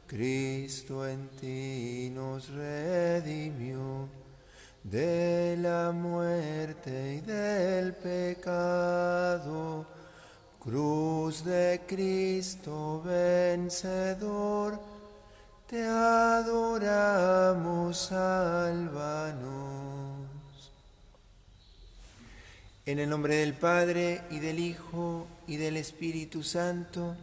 Cristo en ti nos redimió de la muerte y del pecado. Cruz de Cristo vencedor, te adoramos, sálvanos. En el nombre del Padre, y del Hijo, y del Espíritu Santo.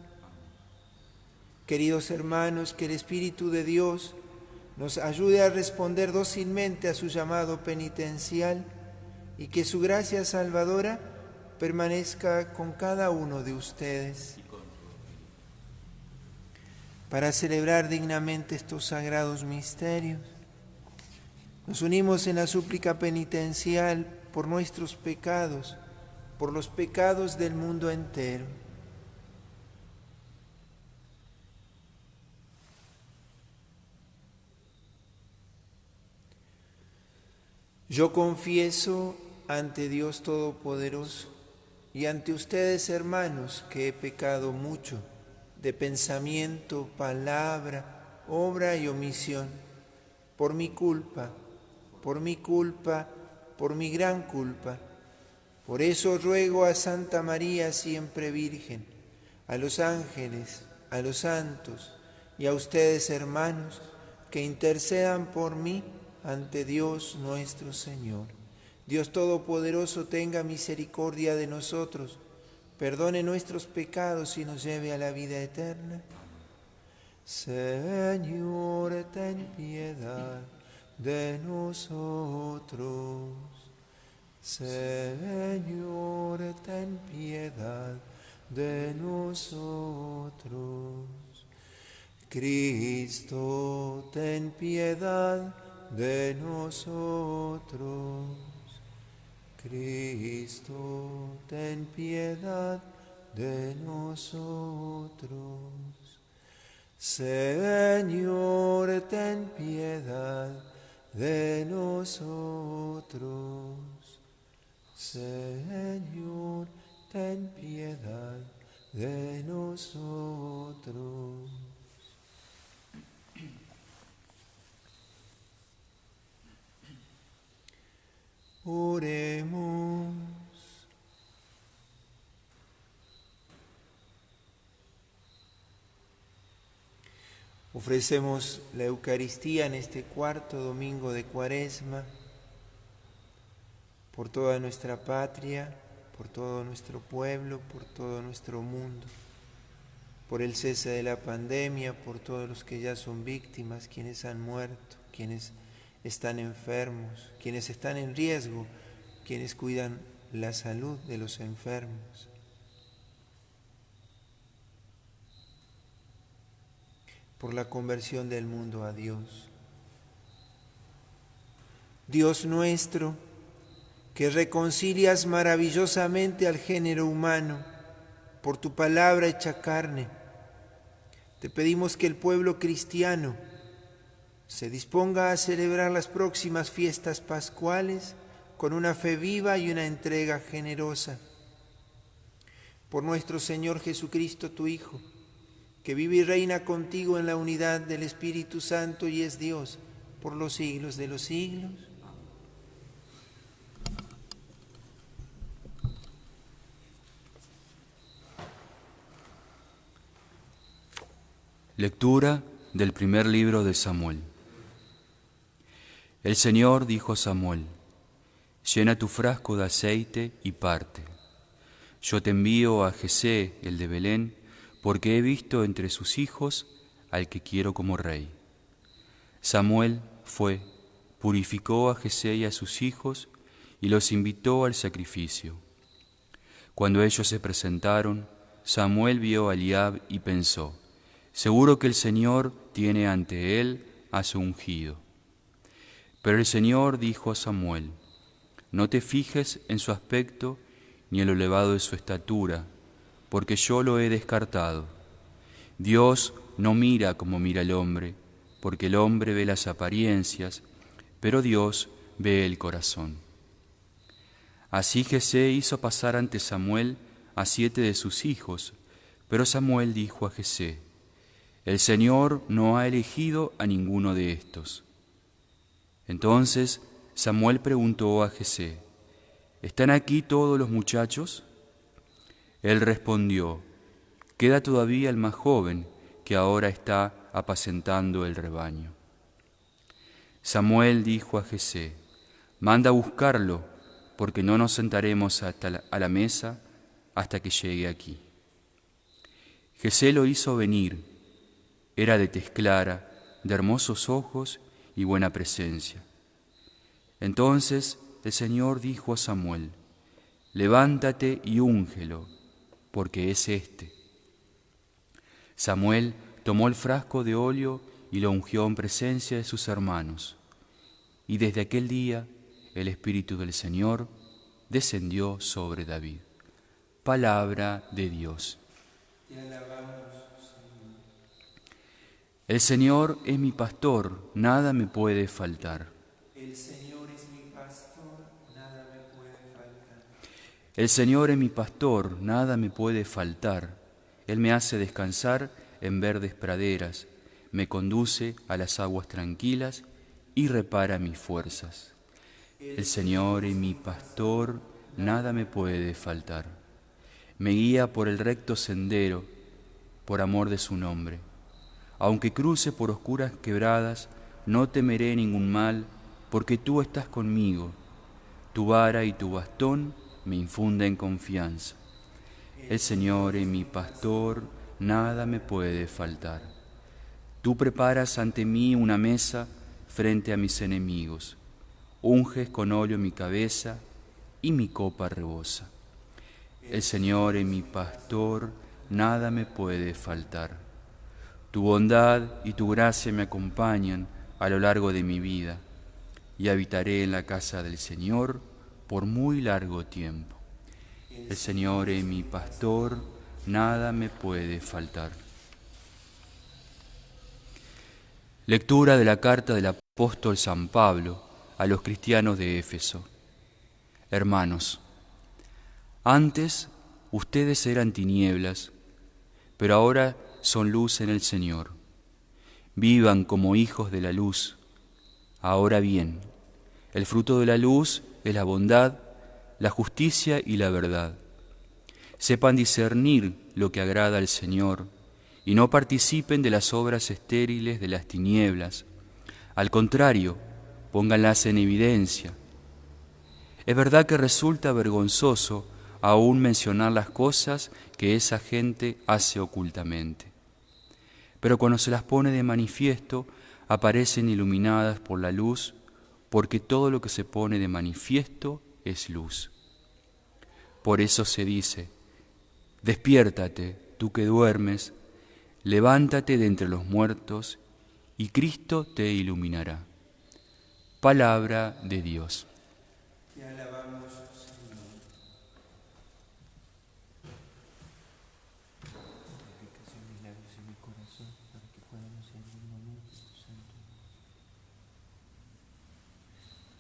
Queridos hermanos, que el Espíritu de Dios nos ayude a responder dócilmente a su llamado penitencial y que su gracia salvadora permanezca con cada uno de ustedes. Para celebrar dignamente estos sagrados misterios, nos unimos en la súplica penitencial por nuestros pecados, por los pecados del mundo entero. Yo confieso ante Dios Todopoderoso y ante ustedes, hermanos, que he pecado mucho de pensamiento, palabra, obra y omisión, por mi culpa, por mi gran culpa. Por eso ruego a Santa María, siempre Virgen, a los ángeles, a los santos y a ustedes, hermanos, que intercedan por mí ante Dios nuestro Señor. Dios Todopoderoso tenga misericordia de nosotros, perdone nuestros pecados y nos lleve a la vida eterna. Señor, ten piedad de nosotros. Señor, ten piedad de nosotros. Cristo, ten piedad de nosotros. Cristo, ten piedad de nosotros. Señor, ten piedad de nosotros. Señor, ten piedad de nosotros. Oremos. Ofrecemos la Eucaristía en este cuarto domingo de Cuaresma por toda nuestra patria, por todo nuestro pueblo, por todo nuestro mundo, por el cese de la pandemia, por todos los que ya son víctimas, quienes han muerto, quienes están enfermos, quienes están en riesgo, quienes cuidan la salud de los enfermos. Por la conversión del mundo a Dios. Dios nuestro, que reconcilias maravillosamente al género humano por tu palabra hecha carne, te pedimos que el pueblo cristiano se disponga a celebrar las próximas fiestas pascuales con una fe viva y una entrega generosa. Por nuestro Señor Jesucristo, tu Hijo, que vive y reina contigo en la unidad del Espíritu Santo y es Dios por los siglos de los siglos. Lectura del primer libro de Samuel. El Señor dijo a Samuel: llena tu frasco de aceite y parte. Yo te envío a Jesé, el de Belén, porque he visto entre sus hijos al que quiero como rey. Samuel fue, purificó a Jesé y a sus hijos y los invitó al sacrificio. Cuando ellos se presentaron, Samuel vio a Eliab y pensó: seguro que el Señor tiene ante él a su ungido. Pero el Señor dijo a Samuel: no te fijes en su aspecto ni en lo elevado de su estatura, porque yo lo he descartado. Dios no mira como mira el hombre, porque el hombre ve las apariencias, pero Dios ve el corazón. Así Jesé hizo pasar ante Samuel a 7 de sus hijos, pero Samuel dijo a Jesé: El Señor no ha elegido a ninguno de estos. Entonces Samuel preguntó a Jesé: ¿Están aquí todos los muchachos? Él respondió: Queda todavía el más joven, que ahora está apacentando el rebaño. Samuel dijo a Jesé: Manda a buscarlo, porque no nos sentaremos a la mesa hasta que llegue aquí. Jesé lo hizo venir. Era de tez clara, de hermosos ojos y buena presencia. Entonces el Señor dijo a Samuel: Levántate y úngelo, porque es este. Samuel tomó el frasco de óleo y lo ungió en presencia de sus hermanos. Y desde aquel día el Espíritu del Señor descendió sobre David. Palabra de Dios. Te alabamos, Señor. El Señor es mi pastor, nada me puede faltar. El Señor es mi pastor, nada me puede faltar. El Señor es mi pastor, nada me puede faltar. Él me hace descansar en verdes praderas, me conduce a las aguas tranquilas y repara mis fuerzas. El Señor es mi pastor, nada me puede faltar. Me guía por el recto sendero, por amor de su nombre. Aunque cruce por oscuras quebradas, no temeré ningún mal, porque tú estás conmigo. Tu vara y tu bastón me infunden confianza. El Señor es mi pastor, nada me puede faltar. Tú preparas ante mí una mesa frente a mis enemigos. Unges con óleo mi cabeza y mi copa rebosa. El Señor es mi pastor, nada me puede faltar. Tu bondad y tu gracia me acompañan a lo largo de mi vida, y habitaré en la casa del Señor por muy largo tiempo. El Señor es mi pastor, nada me puede faltar. Lectura de la carta del apóstol San Pablo a los cristianos de Éfeso. Hermanos, antes ustedes eran tinieblas, pero ahora son luz en el Señor. Vivan como hijos de la luz. Ahora bien, el fruto de la luz es la bondad, la justicia y la verdad. Sepan discernir lo que agrada al Señor y no participen de las obras estériles de las tinieblas. Al contrario, pónganlas en evidencia. Es verdad que resulta vergonzoso aún mencionar las cosas que esa gente hace ocultamente. Pero cuando se las pone de manifiesto, aparecen iluminadas por la luz, porque todo lo que se pone de manifiesto es luz. Por eso se dice: despiértate, tú que duermes, levántate de entre los muertos, y Cristo te iluminará. Palabra de Dios. Te alabamos, Señor. Santificación mis labios y mi corazón, para que podamos ser dignamente tu santo.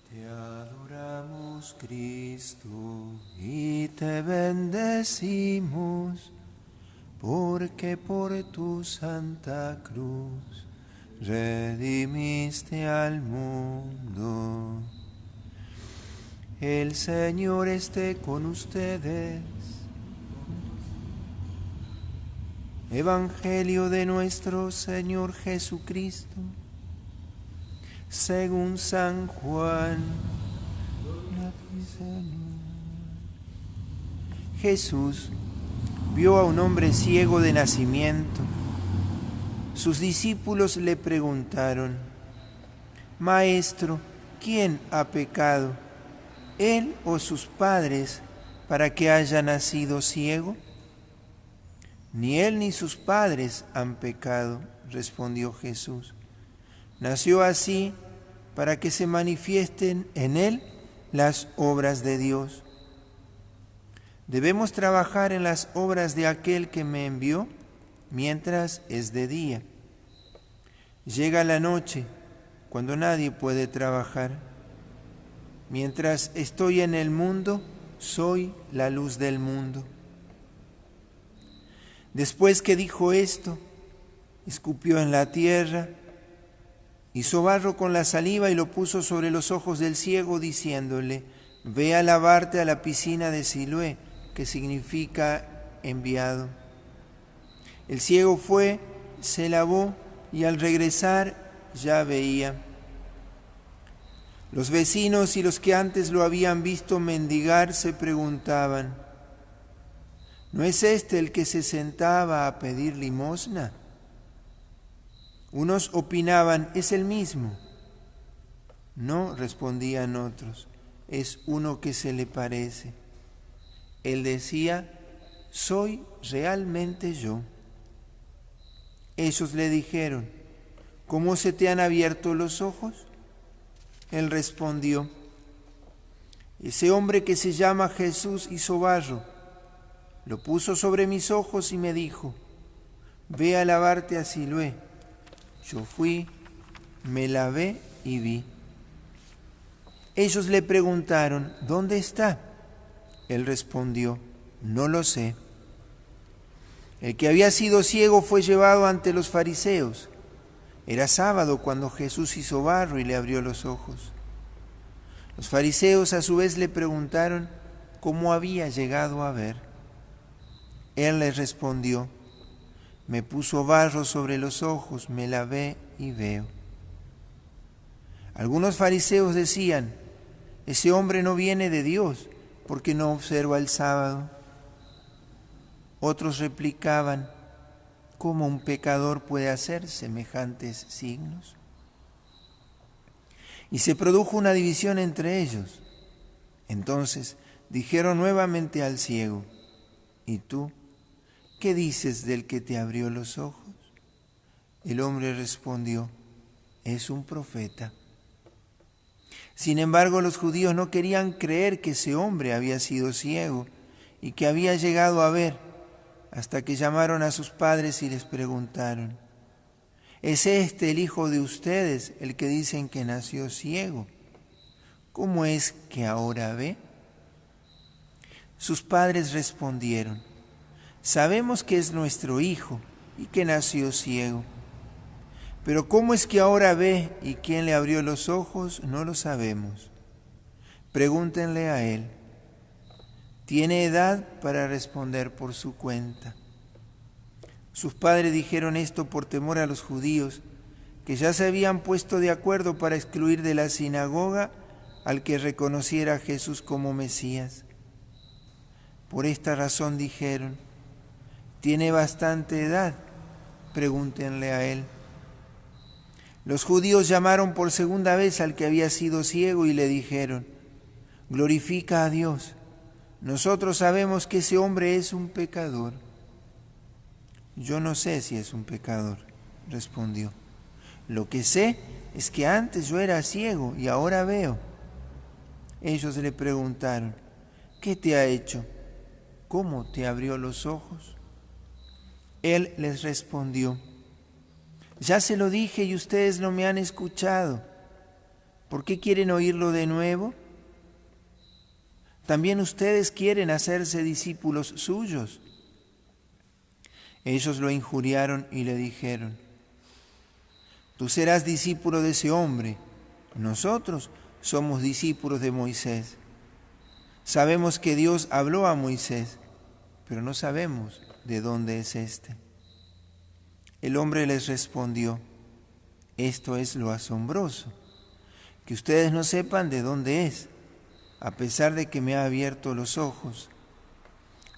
Te adoramos, Cristo, y te bendecimos, porque por tu santa cruz redimiste al mundo. El Señor esté con ustedes. Evangelio de nuestro Señor Jesucristo, según San Juan. Gloria a ti, Señor. Jesús vio a un hombre ciego de nacimiento. Sus discípulos le preguntaron: Maestro, ¿quién ha pecado, él o sus padres, para que haya nacido ciego? Ni él ni sus padres han pecado, respondió Jesús. Nació así para que se manifiesten en él las obras de Dios. Debemos trabajar en las obras de aquel que me envió mientras es de día. Llega la noche, cuando nadie puede trabajar. Mientras estoy en el mundo, soy la luz del mundo. Después que dijo esto, escupió en la tierra, hizo barro con la saliva y lo puso sobre los ojos del ciego, diciéndole: ve a lavarte a la piscina de Siloé, que significa enviado. El ciego fue, se lavó y al regresar ya veía. Los vecinos y los que antes lo habían visto mendigar se preguntaban: ¿no es este el que se sentaba a pedir limosna? Unos opinaban: es el mismo. No, respondían otros, es uno que se le parece. Él decía: soy realmente yo. Ellos le dijeron: ¿cómo se te han abierto los ojos? Él respondió: ese hombre que se llama Jesús hizo barro, lo puso sobre mis ojos y me dijo: ve a lavarte a Siloé. Yo fui, me lavé y vi. Ellos le preguntaron: ¿dónde está? Él respondió: no lo sé. El que había sido ciego fue llevado ante los fariseos. Era sábado cuando Jesús hizo barro y le abrió los ojos. Los fariseos a su vez le preguntaron cómo había llegado a ver. Él les respondió: me puso barro sobre los ojos, me lavé y veo. Algunos fariseos decían: ese hombre no viene de Dios, porque no observa el sábado. Otros replicaban: ¿cómo un pecador puede hacer semejantes signos? Y se produjo una división entre ellos. Entonces dijeron nuevamente al ciego: ¿y tú qué dices del que te abrió los ojos? El hombre respondió: es un profeta. Sin embargo, los judíos no querían creer que ese hombre había sido ciego y que había llegado a ver, hasta que llamaron a sus padres y les preguntaron: ¿es este el hijo de ustedes, el que dicen que nació ciego? ¿Cómo es que ahora ve? Sus padres respondieron: sabemos que es nuestro hijo y que nació ciego. Pero ¿cómo es que ahora ve y quién le abrió los ojos? No lo sabemos. Pregúntenle a él. Tiene edad para responder por su cuenta. Sus padres dijeron esto por temor a los judíos, que ya se habían puesto de acuerdo para excluir de la sinagoga al que reconociera a Jesús como Mesías. Por esta razón dijeron: tiene bastante edad, pregúntenle a él. Los judíos llamaron por segunda vez al que había sido ciego y le dijeron: glorifica a Dios. Nosotros sabemos que ese hombre es un pecador. Yo no sé si es un pecador, respondió. Lo que sé es que antes yo era ciego y ahora veo. Ellos le preguntaron: ¿qué te ha hecho? ¿Cómo te abrió los ojos? Él les respondió: ya se lo dije y ustedes no me han escuchado. ¿Por qué quieren oírlo de nuevo? ¿También ustedes quieren hacerse discípulos suyos? Ellos lo injuriaron y le dijeron: tú serás discípulo de ese hombre, nosotros somos discípulos de Moisés. Sabemos que Dios habló a Moisés, pero no sabemos de dónde es éste. El hombre les respondió: esto es lo asombroso, que ustedes no sepan de dónde es, a pesar de que me ha abierto los ojos.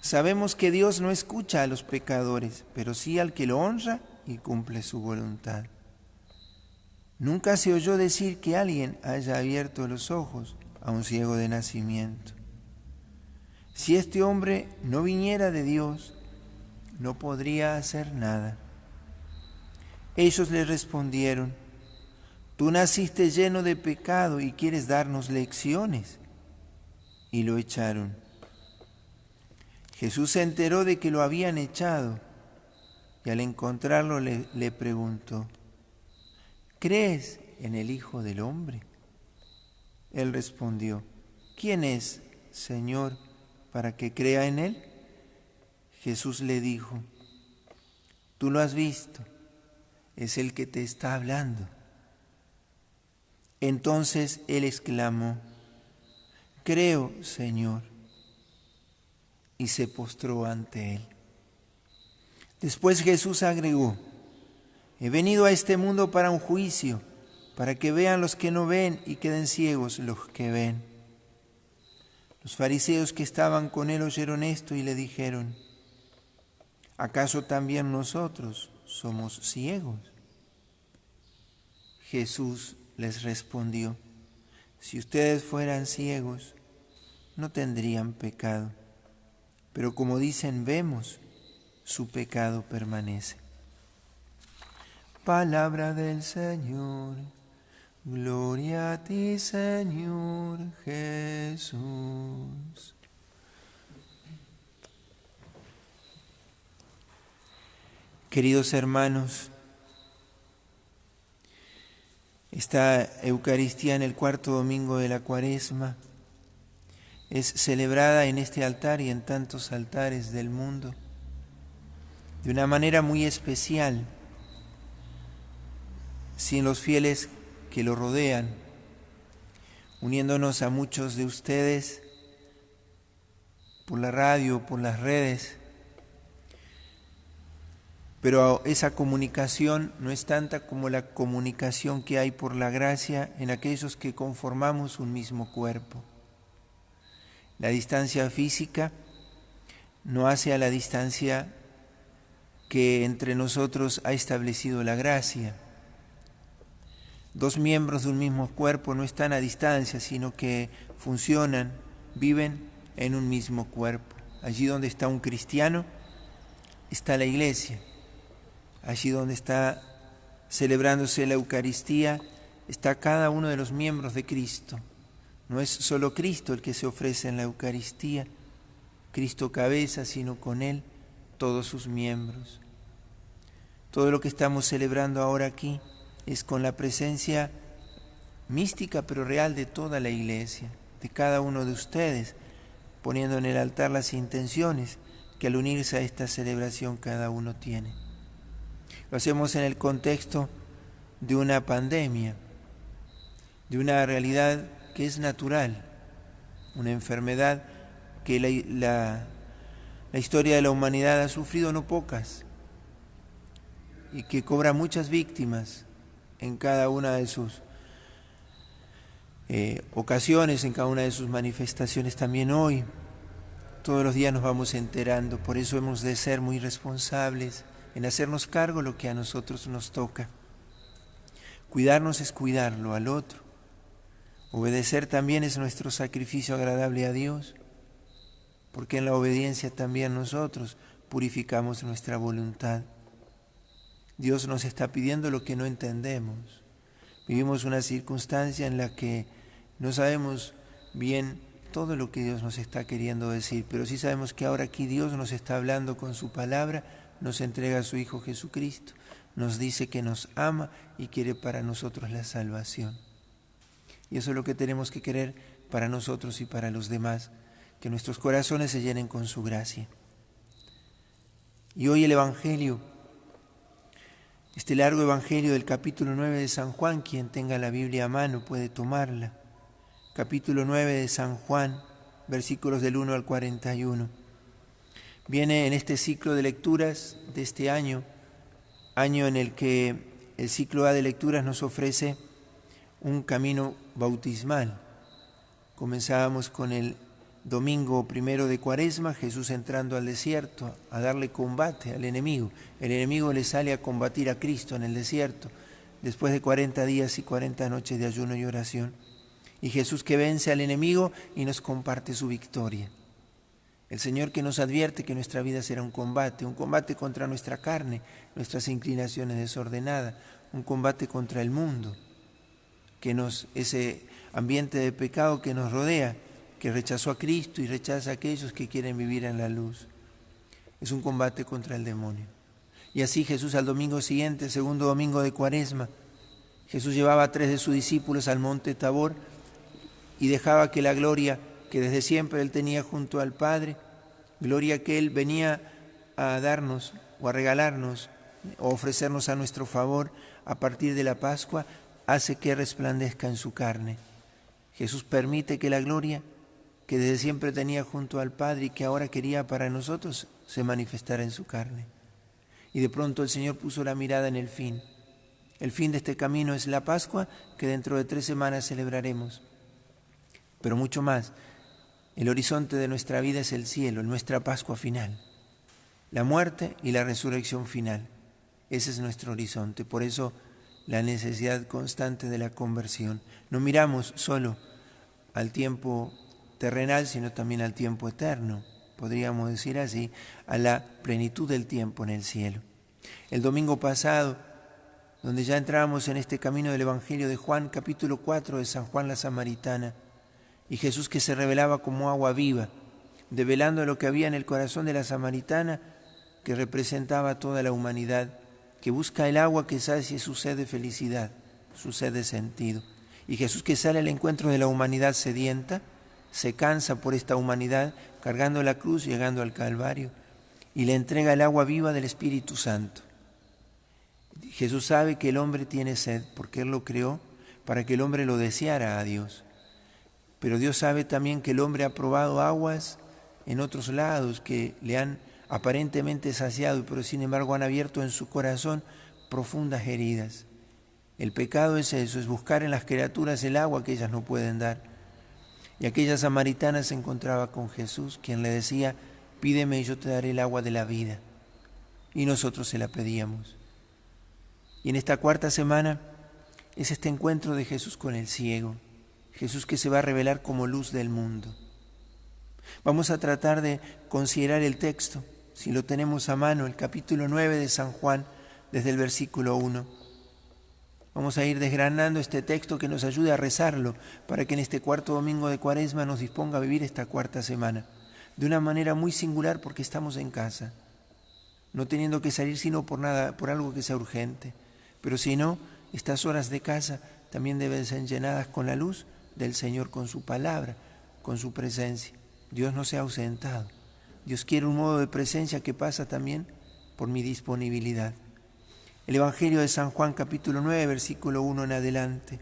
Sabemos que Dios no escucha a los pecadores, pero sí al que lo honra y cumple su voluntad. Nunca se oyó decir que alguien haya abierto los ojos a un ciego de nacimiento. Si este hombre no viniera de Dios, no podría hacer nada. Ellos le respondieron: tú naciste lleno de pecado y quieres darnos lecciones. Y lo echaron. Jesús se enteró de que lo habían echado y al encontrarlo le preguntó: ¿crees en el Hijo del Hombre? Él respondió: ¿quién es, Señor, para que crea en él? Jesús le dijo: tú lo has visto, es el que te está hablando. Entonces él exclamó: creo, Señor, y se postró ante él. Después Jesús agregó: he venido a este mundo para un juicio, para que vean los que no ven y queden ciegos los que ven. Los fariseos que estaban con él oyeron esto y le dijeron: ¿acaso también nosotros somos ciegos? Jesús les respondió: si ustedes fueran ciegos, no tendrían pecado, pero como dicen vemos, su pecado permanece. Palabra del Señor. Gloria a ti, Señor Jesús. Queridos hermanos, esta Eucaristía en el cuarto domingo de la Cuaresma es celebrada en este altar y en tantos altares del mundo de una manera muy especial, sin los fieles que lo rodean, uniéndonos a muchos de ustedes por la radio, por las redes. Pero esa comunicación no es tanta como la comunicación que hay por la gracia en aquellos que conformamos un mismo cuerpo. La distancia física no hace a la distancia que entre nosotros ha establecido la gracia. Dos miembros de un mismo cuerpo no están a distancia, sino que funcionan, viven en un mismo cuerpo. Allí donde está un cristiano, está la iglesia. Allí donde está celebrándose la Eucaristía, está cada uno de los miembros de Cristo. No es solo Cristo el que se ofrece en la Eucaristía, Cristo cabeza, sino con Él todos sus miembros. Todo lo que estamos celebrando ahora aquí es con la presencia mística pero real de toda la iglesia, de cada uno de ustedes, poniendo en el altar las intenciones que al unirse a esta celebración cada uno tiene. Lo hacemos en el contexto de una pandemia, de una realidad que es natural, una enfermedad que la historia de la humanidad ha sufrido no pocas y que cobra muchas víctimas en cada una de sus ocasiones, en cada una de sus manifestaciones. También hoy, todos los días nos vamos enterando, por eso hemos de ser muy responsables en hacernos cargo de lo que a nosotros nos toca. Cuidarnos es cuidarlo al otro. Obedecer también es nuestro sacrificio agradable a Dios, porque en la obediencia también nosotros purificamos nuestra voluntad. Dios nos está pidiendo lo que no entendemos. Vivimos una circunstancia en la que no sabemos bien todo lo que Dios nos está queriendo decir, pero sí sabemos que ahora aquí Dios nos está hablando con su palabra, nos entrega a su Hijo Jesucristo, nos dice que nos ama y quiere para nosotros la salvación. Y eso es lo que tenemos que querer para nosotros y para los demás, que nuestros corazones se llenen con su gracia. Y hoy el Evangelio, este largo Evangelio del capítulo 9 de San Juan, quien tenga la Biblia a mano puede tomarla. Capítulo 9 de San Juan, versículos del 1 al 41. Viene en este ciclo de lecturas de este año en el que el ciclo A de lecturas nos ofrece un camino bautismal. Comenzábamos con el domingo primero de Cuaresma, Jesús entrando al desierto a darle combate al enemigo. El enemigo le sale a combatir a Cristo en el desierto, después de 40 días y 40 noches de ayuno y oración. Y Jesús que vence al enemigo y nos comparte su victoria. El Señor que nos advierte que nuestra vida será un combate contra nuestra carne, nuestras inclinaciones desordenadas, un combate contra el mundo, ese ambiente de pecado que nos rodea, que rechazó a Cristo y rechaza a aquellos que quieren vivir en la luz. Es un combate contra el demonio. Y así Jesús al domingo siguiente, segundo domingo de Cuaresma, Jesús llevaba a 3 de sus discípulos al monte Tabor y dejaba que la gloria que desde siempre Él tenía junto al Padre, gloria que Él venía a darnos o a regalarnos o ofrecernos a nuestro favor a partir de la Pascua, hace que resplandezca en su carne. Jesús permite que la gloria que desde siempre tenía junto al Padre y que ahora quería para nosotros se manifestara en su carne. Y de pronto el Señor puso la mirada en el fin. El fin de este camino es la Pascua, que dentro de 3 semanas celebraremos. Pero mucho más, el horizonte de nuestra vida es el cielo, nuestra Pascua final. La muerte y la resurrección final. Ese es nuestro horizonte. Por eso la necesidad constante de la conversión. No miramos solo al tiempo terrenal, sino también al tiempo eterno, podríamos decir así, a la plenitud del tiempo en el cielo. El domingo pasado, donde ya entrábamos en este camino del Evangelio de Juan, capítulo 4 de San Juan la Samaritana, y Jesús que se revelaba como agua viva, develando lo que había en el corazón de la samaritana, que representaba a toda la humanidad, que busca el agua que sacie su sed de felicidad, su sed de sentido. Y Jesús que sale al encuentro de la humanidad sedienta, se cansa por esta humanidad, cargando la cruz, llegando al Calvario, y le entrega el agua viva del Espíritu Santo. Jesús sabe que el hombre tiene sed, porque Él lo creó para que el hombre lo deseara a Dios. Pero Dios sabe también que el hombre ha probado aguas en otros lados que le han aparentemente saciado, pero sin embargo han abierto en su corazón profundas heridas. El pecado es eso, es buscar en las criaturas el agua que ellas no pueden dar. Y aquella samaritana se encontraba con Jesús, quien le decía, pídeme y yo te daré el agua de la vida. Y nosotros se la pedíamos. Y en esta 4ª semana es este encuentro de Jesús con el ciego, Jesús que se va a revelar como luz del mundo. Vamos a tratar de considerar el texto, si lo tenemos a mano, el capítulo 9 de San Juan, desde el versículo 1. Vamos a ir desgranando este texto que nos ayude a rezarlo para que en este 4º domingo de Cuaresma nos disponga a vivir esta 4ª semana de una manera muy singular porque estamos en casa, no teniendo que salir sino por algo que sea urgente. Pero si no, estas horas de casa también deben ser llenadas con la luz del Señor, con su palabra, con su presencia. Dios no se ha ausentado. Dios quiere un modo de presencia que pasa también por mi disponibilidad. El Evangelio de San Juan, capítulo 9, versículo 1 en adelante.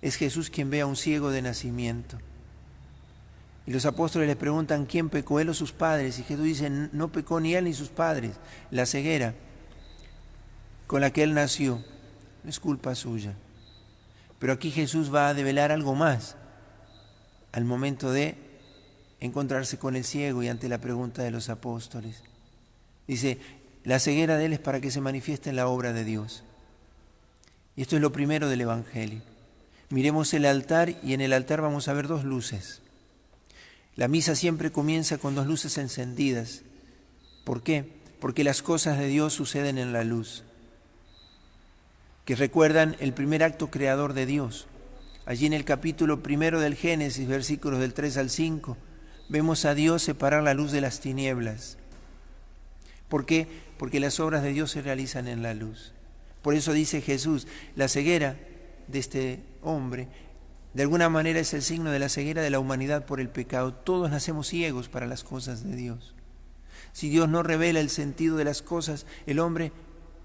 Es Jesús quien ve a un ciego de nacimiento. Y los apóstoles le preguntan, ¿quién pecó, él o sus padres? Y Jesús dice, no pecó ni él ni sus padres. La ceguera con la que él nació no es culpa suya. Pero aquí Jesús va a develar algo más al momento de encontrarse con el ciego y ante la pregunta de los apóstoles. Dice, la ceguera de él es para que se manifieste en la obra de Dios. Y esto es lo primero del Evangelio. Miremos el altar y en el altar vamos a ver 2 luces. La misa siempre comienza con 2 luces encendidas. ¿Por qué? Porque las cosas de Dios suceden en la luz, que recuerdan el primer acto creador de Dios. Allí en el capítulo 1 del Génesis, versículos del 3 al 5, vemos a Dios separar la luz de las tinieblas. ¿Por qué? Porque las obras de Dios se realizan en la luz. Por eso dice Jesús, la ceguera de este hombre, de alguna manera es el signo de la ceguera de la humanidad por el pecado. Todos nacemos ciegos para las cosas de Dios. Si Dios no revela el sentido de las cosas, el hombre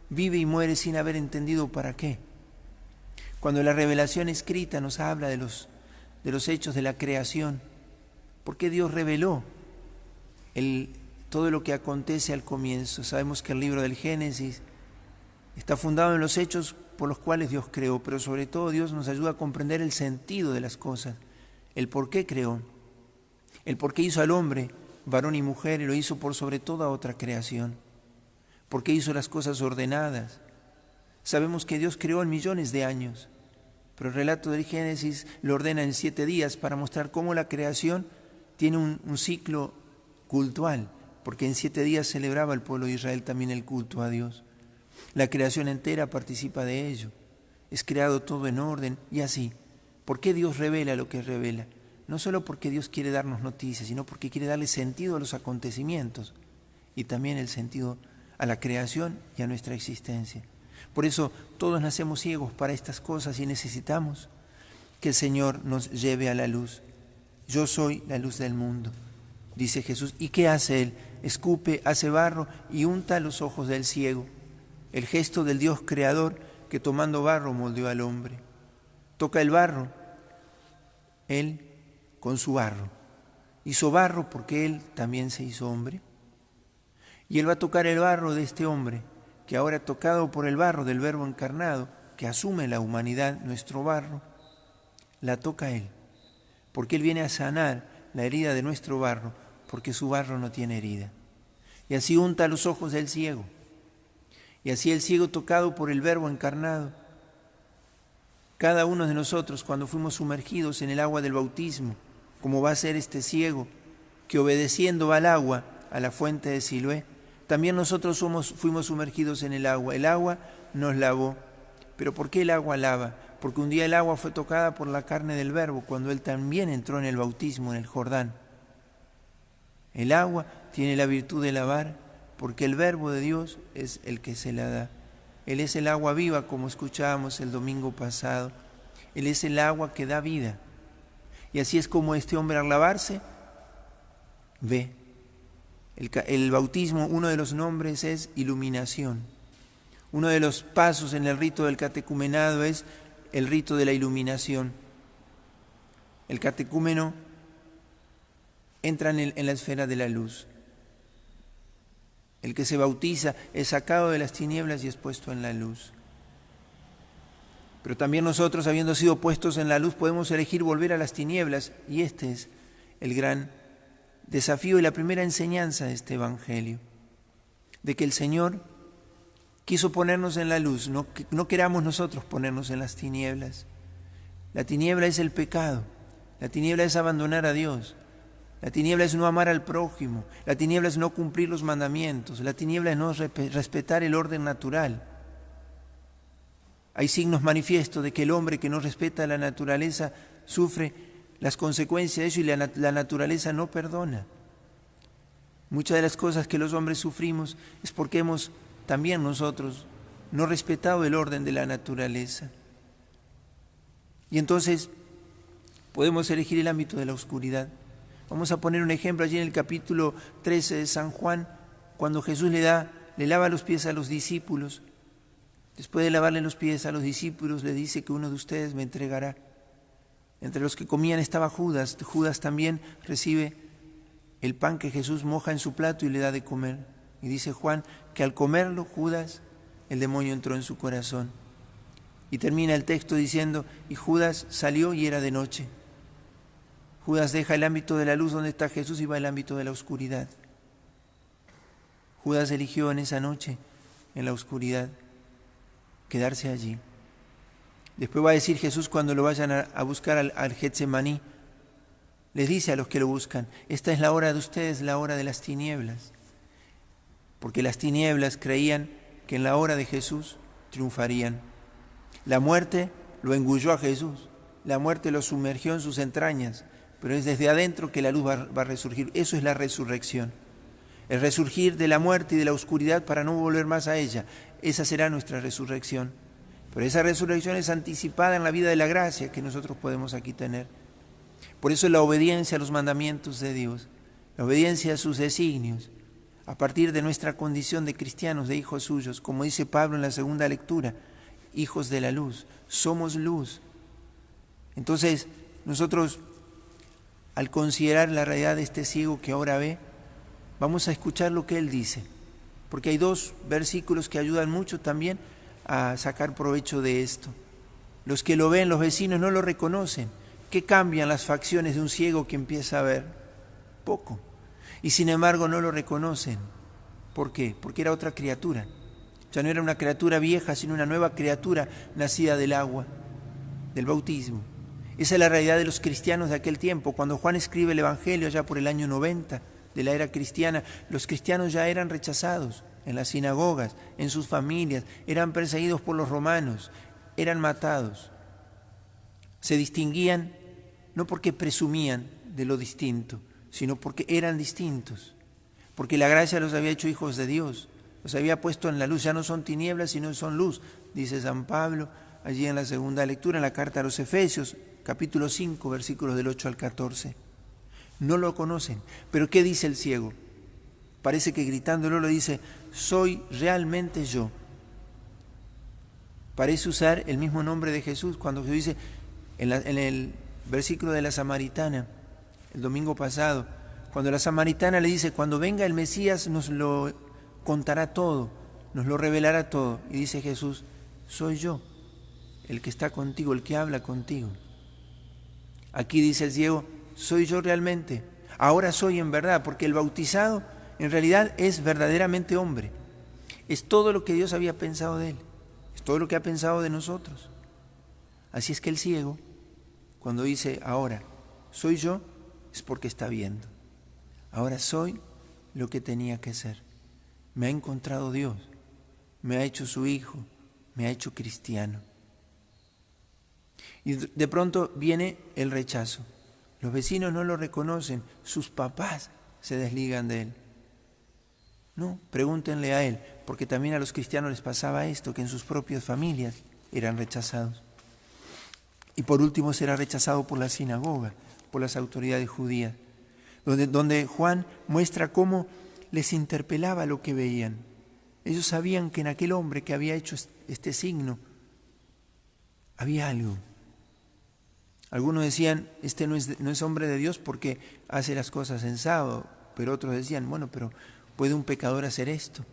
vive y muere sin haber entendido para qué. Cuando la revelación escrita nos habla de los hechos de la creación, ¿por qué Dios reveló todo lo que acontece al comienzo? Sabemos que el libro del Génesis está fundado en los hechos por los cuales Dios creó, pero sobre todo Dios nos ayuda a comprender el sentido de las cosas, el por qué creó, el por qué hizo al hombre, varón y mujer, y lo hizo por sobre toda otra creación, por qué hizo las cosas ordenadas. Sabemos que Dios creó en millones de años, pero el relato del Génesis lo ordena en 7 días para mostrar cómo la creación tiene un ciclo cultual, porque en 7 días celebraba el pueblo de Israel también el culto a Dios. La creación entera participa de ello. Es creado todo en orden y así. ¿Por qué Dios revela lo que revela? No solo porque Dios quiere darnos noticias, sino porque quiere darle sentido a los acontecimientos y también el sentido a la creación y a nuestra existencia. Por eso todos nacemos ciegos para estas cosas y necesitamos que el Señor nos lleve a la luz. Yo soy la luz del mundo, dice Jesús. ¿Y qué hace Él? Escupe, hace barro y unta los ojos del ciego. el gesto del Dios creador que tomando barro moldeó al hombre. Toca el barro, Él con su barro. Hizo barro porque Él también se hizo hombre. Y Él va a tocar el barro de este hombre, que ahora tocado por el barro del Verbo encarnado, que asume la humanidad, nuestro barro, la toca Él. Porque Él viene a sanar la herida de nuestro barro, porque su barro no tiene herida. Y así unta los ojos del ciego. Y así el ciego tocado por el Verbo encarnado. Cada uno de nosotros, cuando fuimos sumergidos en el agua del bautismo, como va a ser este ciego, que obedeciendo va al agua, a la fuente de Siloé, también nosotros fuimos sumergidos en el agua. El agua nos lavó. ¿Pero por qué el agua lava? Porque un día el agua fue tocada por la carne del Verbo, cuando Él también entró en el bautismo, en el Jordán. El agua tiene la virtud de lavar, porque el Verbo de Dios es el que se la da. Él es el agua viva, como escuchábamos el domingo pasado. Él es el agua que da vida. Y así es como este hombre al lavarse ve. El bautismo, uno de los nombres es iluminación. Uno de los pasos en el rito del catecumenado es el rito de la iluminación. El catecúmeno entra en la esfera de la luz. El que se bautiza es sacado de las tinieblas y es puesto en la luz. Pero también nosotros, habiendo sido puestos en la luz, podemos elegir volver a las tinieblas, y este es el gran desafío y la primera enseñanza de este Evangelio, de que el Señor quiso ponernos en la luz, no queramos nosotros ponernos en las tinieblas. La tiniebla es el pecado, la tiniebla es abandonar a Dios, la tiniebla es no amar al prójimo, la tiniebla es no cumplir los mandamientos, la tiniebla es no respetar el orden natural. Hay signos manifiestos de que el hombre que no respeta la naturaleza sufre las consecuencias de eso, y la naturaleza no perdona. Muchas de las cosas que los hombres sufrimos es porque hemos también nosotros no respetado el orden de la naturaleza. Y entonces podemos elegir el ámbito de la oscuridad. Vamos a poner un ejemplo allí en el capítulo 13 de San Juan, cuando Jesús le lava los pies a los discípulos. Después de lavarle los pies a los discípulos, le dice que uno de ustedes me entregará. Entre los que comían estaba Judas. Judas también recibe el pan que Jesús moja en su plato y le da de comer. Y dice Juan que al comerlo, Judas, el demonio entró en su corazón. Y termina el texto diciendo, y Judas salió y era de noche. Judas deja el ámbito de la luz donde está Jesús y va al ámbito de la oscuridad. Judas eligió en esa noche, en la oscuridad, quedarse allí. Después va a decir Jesús, cuando lo vayan a buscar al Getsemaní, les dice a los que lo buscan, esta es la hora de ustedes, la hora de las tinieblas. Porque las tinieblas creían que en la hora de Jesús triunfarían. La muerte lo engulló a Jesús, la muerte lo sumergió en sus entrañas, pero es desde adentro que la luz va a resurgir. Eso es la resurrección. El resurgir de la muerte y de la oscuridad para no volver más a ella. Esa será nuestra resurrección. Pero esa resurrección es anticipada en la vida de la gracia que nosotros podemos aquí tener. Por eso la obediencia a los mandamientos de Dios, la obediencia a sus designios, a partir de nuestra condición de cristianos, de hijos suyos, como dice Pablo en la segunda lectura, hijos de la luz, somos luz. Entonces, nosotros, al considerar la realidad de este ciego que ahora ve, vamos a escuchar lo que él dice, porque hay dos versículos que ayudan mucho también a sacar provecho de esto. Los que lo ven, los vecinos, no lo reconocen. ¿Qué cambian las facciones de un ciego que empieza a ver? Poco. Y sin embargo no lo reconocen. ¿Por qué? Porque era otra criatura. Ya no era una criatura vieja, sino una nueva criatura nacida del agua, del bautismo. Esa es la realidad de los cristianos de aquel tiempo. Cuando Juan escribe el Evangelio, ya por el año 90 de la era cristiana, los cristianos ya eran rechazados en las sinagogas, en sus familias, eran perseguidos por los romanos, eran matados. Se distinguían no porque presumían de lo distinto, sino porque eran distintos, porque la gracia los había hecho hijos de Dios, los había puesto en la luz. Ya no son tinieblas, sino son luz, dice San Pablo allí en la segunda lectura, en la carta a los Efesios, capítulo 5, versículos del 8 al 14. No lo conocen, pero ¿qué dice el ciego? Parece que gritándolo lo dice, soy realmente yo, parece usar el mismo nombre de Jesús cuando Jesús dice en el versículo de la samaritana, el domingo pasado, cuando la samaritana le dice, cuando venga el Mesías nos lo contará todo, nos lo revelará todo. Y dice Jesús, soy yo, el que está contigo, el que habla contigo. Aquí dice el ciego, soy yo realmente, ahora soy en verdad, porque el bautizado en realidad es verdaderamente hombre. Es todo lo que Dios había pensado de él, es todo lo que ha pensado de nosotros. Así es que el ciego, cuando dice ahora soy yo, es porque está viendo. Ahora soy lo que tenía que ser. Me ha encontrado Dios, me ha hecho su hijo, me ha hecho cristiano. Y de pronto viene el rechazo. Los vecinos no lo reconocen, sus papás se desligan de él. No, pregúntenle a él, porque también a los cristianos les pasaba esto, que en sus propias familias eran rechazados. Y por último será rechazado por la sinagoga, por las autoridades judías, donde Juan muestra cómo les interpelaba lo que veían. Ellos sabían que en aquel hombre que había hecho este signo había algo. Algunos decían, este no es hombre de Dios porque hace las cosas en sábado, pero otros decían, bueno, pero ¿puede un pecador hacer esto?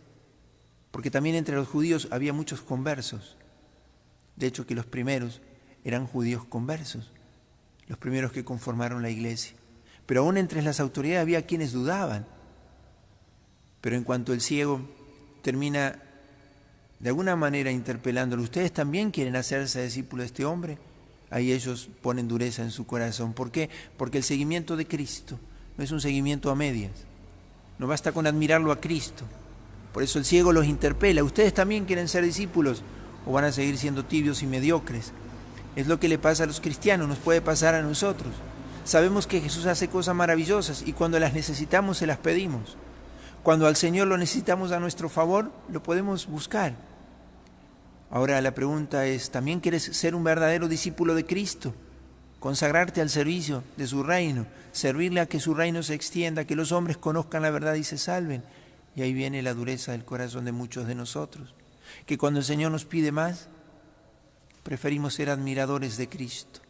Porque también entre los judíos había muchos conversos. De hecho, que los primeros eran judíos conversos, los primeros que conformaron la iglesia. Pero aún entre las autoridades había quienes dudaban. Pero en cuanto el ciego termina de alguna manera interpelándolo, ¿ustedes también quieren hacerse discípulos de este hombre? Ahí ellos ponen dureza en su corazón. ¿Por qué? Porque el seguimiento de Cristo no es un seguimiento a medias. No basta con admirarlo a Cristo. Por eso el ciego los interpela. ¿Ustedes también quieren ser discípulos o van a seguir siendo tibios y mediocres? Es lo que le pasa a los cristianos, nos puede pasar a nosotros. Sabemos que Jesús hace cosas maravillosas y cuando las necesitamos se las pedimos. Cuando al Señor lo necesitamos a nuestro favor, lo podemos buscar. Ahora la pregunta es, ¿también quieres ser un verdadero discípulo de Cristo? Consagrarte al servicio de su reino, servirle a que su reino se extienda, que los hombres conozcan la verdad y se salven. Y ahí viene la dureza del corazón de muchos de nosotros, que cuando el Señor nos pide más, preferimos ser admiradores de Cristo,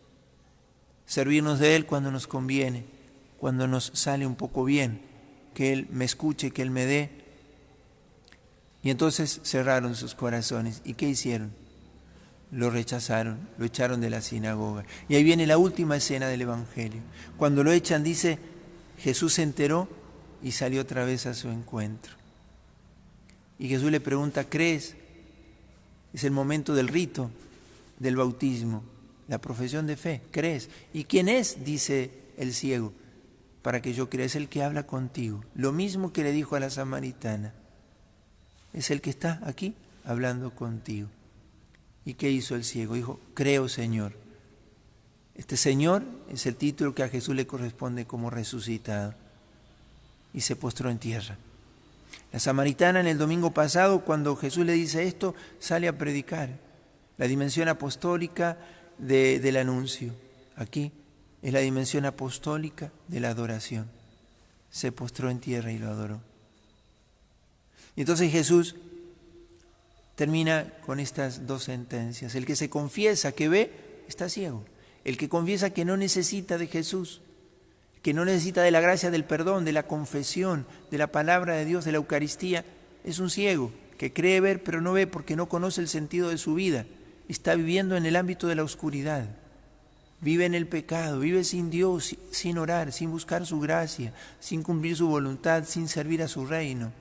servirnos de Él cuando nos conviene, cuando nos sale un poco bien, que Él me escuche, que Él me dé. Y entonces cerraron sus corazones. ¿Y qué hicieron? Lo rechazaron, lo echaron de la sinagoga. Y ahí viene la última escena del Evangelio. Cuando lo echan, dice, Jesús se enteró y salió otra vez a su encuentro. Y Jesús le pregunta, ¿crees? Es el momento del rito, del bautismo, la profesión de fe. ¿Crees? ¿Y quién es? Dice el ciego. Para que yo crea, es el que habla contigo. Lo mismo que le dijo a la samaritana. Es el que está aquí hablando contigo. ¿Y qué hizo el ciego? Dijo, creo, Señor. Este Señor es el título que a Jesús le corresponde como resucitado. Y se postró en tierra. La samaritana en el domingo pasado, cuando Jesús le dice esto, sale a predicar la dimensión apostólica del anuncio. Aquí es la dimensión apostólica de la adoración. Se postró en tierra y lo adoró. Y entonces Jesús termina con estas dos sentencias. El que se confiesa que ve, está ciego. El que confiesa que no necesita de Jesús, que no necesita de la gracia del perdón, de la confesión, de la palabra de Dios, de la Eucaristía, es un ciego que cree ver pero no ve porque no conoce el sentido de su vida. Está viviendo en el ámbito de la oscuridad. Vive en el pecado, vive sin Dios, sin orar, sin buscar su gracia, sin cumplir su voluntad, sin servir a su reino.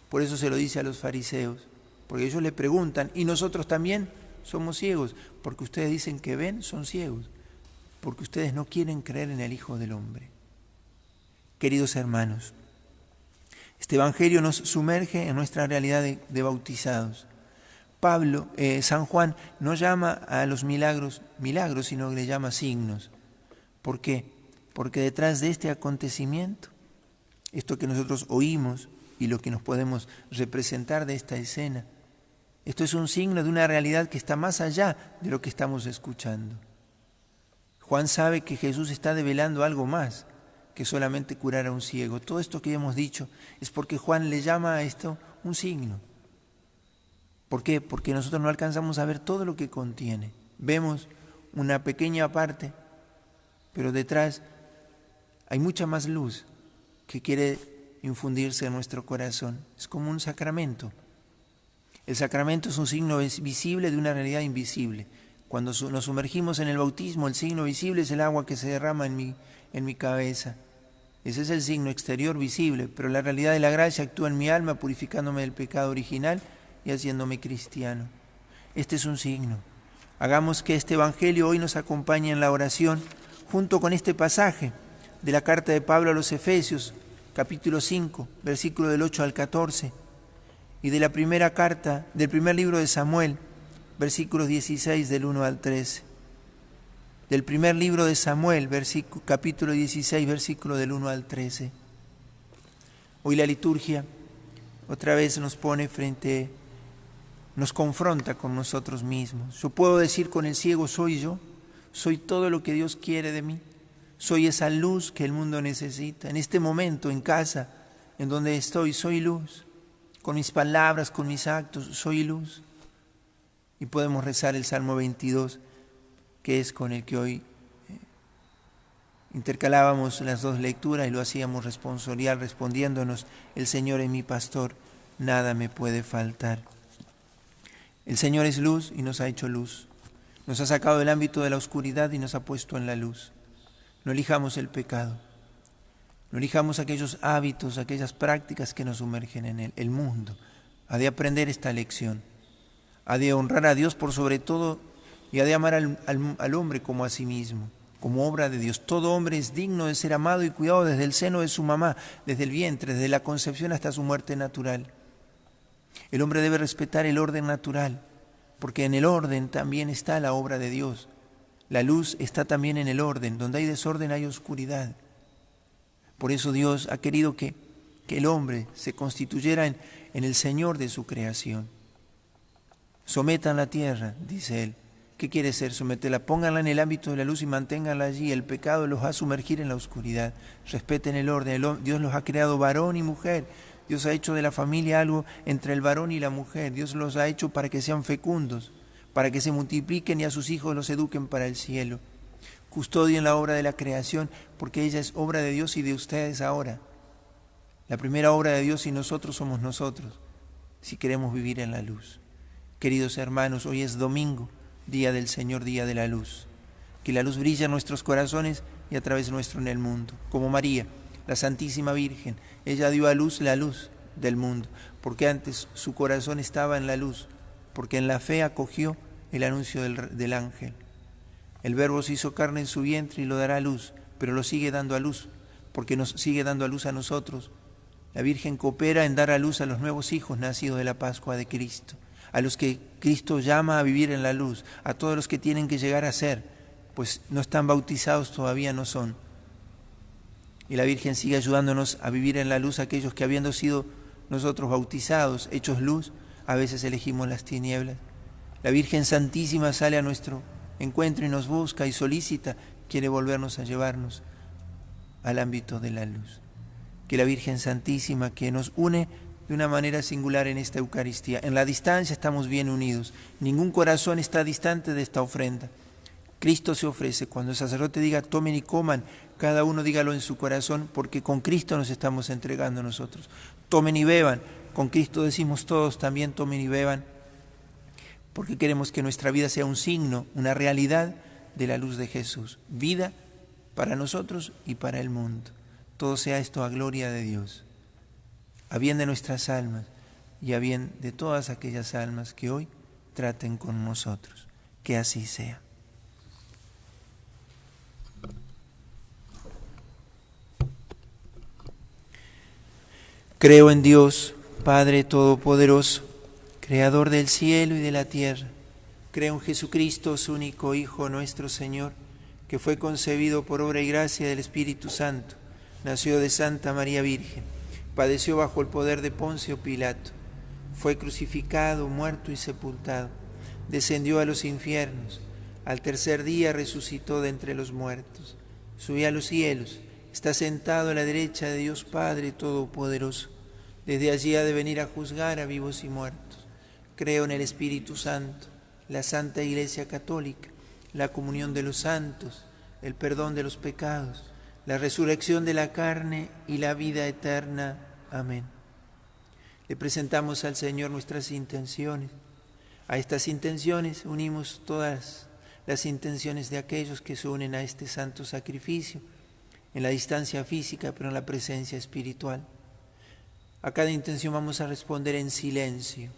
Por eso se lo dice a los fariseos, porque ellos le preguntan, ¿y nosotros también somos ciegos? Porque ustedes dicen que ven, son ciegos, porque ustedes no quieren creer en el Hijo del Hombre. Queridos hermanos, este Evangelio nos sumerge en nuestra realidad de bautizados. San Juan no llama a los milagros, sino que le llama signos. ¿Por qué? Porque detrás de este acontecimiento, esto que nosotros oímos y lo que nos podemos representar de esta escena, esto es un signo de una realidad que está más allá de lo que estamos escuchando. Juan sabe que Jesús está develando algo más que solamente curar a un ciego. Todo esto que hemos dicho es porque Juan le llama a esto un signo. ¿Por qué? Porque nosotros no alcanzamos a ver todo lo que contiene. Vemos una pequeña parte, pero detrás hay mucha más luz que quiere infundirse en nuestro corazón. Es como un sacramento. El sacramento es un signo visible de una realidad invisible. Cuando nos sumergimos en el bautismo, el signo visible es el agua que se derrama en mi cabeza. Ese es el signo exterior visible, pero la realidad de la gracia actúa en mi alma, purificándome del pecado original y haciéndome cristiano. Este es un signo. Hagamos que este Evangelio hoy nos acompañe en la oración, junto con este pasaje de la carta de Pablo a los Efesios, capítulo 5, versículo del 8 al 14, y de la primera carta, del primer libro de Samuel, versículos 16 del 1 al 13. Del primer libro de Samuel, capítulo 16, versículo del 1 al 13. Hoy la liturgia otra vez nos confronta con nosotros mismos. Yo puedo decir con el ciego, soy yo, soy todo lo que Dios quiere de mí, soy esa luz que el mundo necesita. En este momento, en casa, en donde estoy, soy luz. Con mis palabras, con mis actos, soy luz. Y podemos rezar el Salmo 22, que es con el que hoy intercalábamos las dos lecturas y lo hacíamos responsorial, respondiéndonos: el Señor es mi pastor, nada me puede faltar. El Señor es luz y nos ha hecho luz. Nos ha sacado del ámbito de la oscuridad y nos ha puesto en la luz. No elijamos el pecado. No elijamos aquellos hábitos, aquellas prácticas que nos sumergen en él. El mundo ha de aprender esta lección. Ha de honrar a Dios por sobre todo y ha de amar al hombre como a sí mismo, como obra de Dios. Todo hombre es digno de ser amado y cuidado desde el seno de su mamá, desde el vientre, desde la concepción hasta su muerte natural. El hombre debe respetar el orden natural, porque en el orden también está la obra de Dios. La luz está también en el orden. Donde hay desorden hay oscuridad. Por eso Dios ha querido que el hombre se constituyera en el Señor de su creación. Sometan la tierra, dice Él. ¿Qué quiere ser? Someterla. Pónganla en el ámbito de la luz y manténganla allí. El pecado los va a sumergir en la oscuridad. Respeten el orden. Dios los ha creado varón y mujer. Dios ha hecho de la familia algo entre el varón y la mujer. Dios los ha hecho para que sean fecundos, para que se multipliquen y a sus hijos los eduquen para el cielo. Custodien la obra de la creación, porque ella es obra de Dios y de ustedes ahora. La primera obra de Dios y nosotros somos nosotros, si queremos vivir en la luz. Queridos hermanos, hoy es domingo, día del Señor, día de la luz. Que la luz brille en nuestros corazones y a través nuestro en el mundo. Como María, la Santísima Virgen, ella dio a luz la luz del mundo, porque antes su corazón estaba en la luz, porque en la fe acogió el anuncio del ángel. El Verbo se hizo carne en su vientre y lo dará a luz, pero lo sigue dando a luz, porque nos sigue dando a luz a nosotros. La Virgen coopera en dar a luz a los nuevos hijos nacidos de la Pascua de Cristo, a los que Cristo llama a vivir en la luz, a todos los que tienen que llegar a ser, pues no están bautizados, todavía no son. Y la Virgen sigue ayudándonos a vivir en la luz a aquellos que, habiendo sido nosotros bautizados, hechos luz, a veces elegimos las tinieblas. La Virgen Santísima sale a nuestro encuentro y nos busca y solicita, quiere volvernos a llevarnos al ámbito de la luz. Que la Virgen Santísima, que nos une de una manera singular en esta Eucaristía, en la distancia estamos bien unidos, ningún corazón está distante de esta ofrenda. Cristo se ofrece. Cuando el sacerdote diga tomen y coman, cada uno dígalo en su corazón, porque con Cristo nos estamos entregando nosotros. Tomen y beban, con Cristo decimos todos también tomen y beban, porque queremos que nuestra vida sea un signo, una realidad de la luz de Jesús. Vida para nosotros y para el mundo. Todo sea esto a gloria de Dios, a bien de nuestras almas y a bien de todas aquellas almas que hoy traten con nosotros. Que así sea. Creo en Dios, Padre Todopoderoso, Creador del cielo y de la tierra. Creo en Jesucristo, su único Hijo, nuestro Señor, que fue concebido por obra y gracia del Espíritu Santo. Nació de Santa María Virgen, padeció bajo el poder de Poncio Pilato, fue crucificado, muerto y sepultado, descendió a los infiernos, al tercer día resucitó de entre los muertos, subió a los cielos, está sentado a la derecha de Dios Padre Todopoderoso, desde allí ha de venir a juzgar a vivos y muertos. Creo en el Espíritu Santo, la Santa Iglesia Católica, la comunión de los santos, el perdón de los pecados, la resurrección de la carne y la vida eterna. Amén. Le presentamos al Señor nuestras intenciones. A estas intenciones unimos todas las intenciones de aquellos que se unen a este santo sacrificio, en la distancia física, pero en la presencia espiritual. A cada intención vamos a responder en silencio,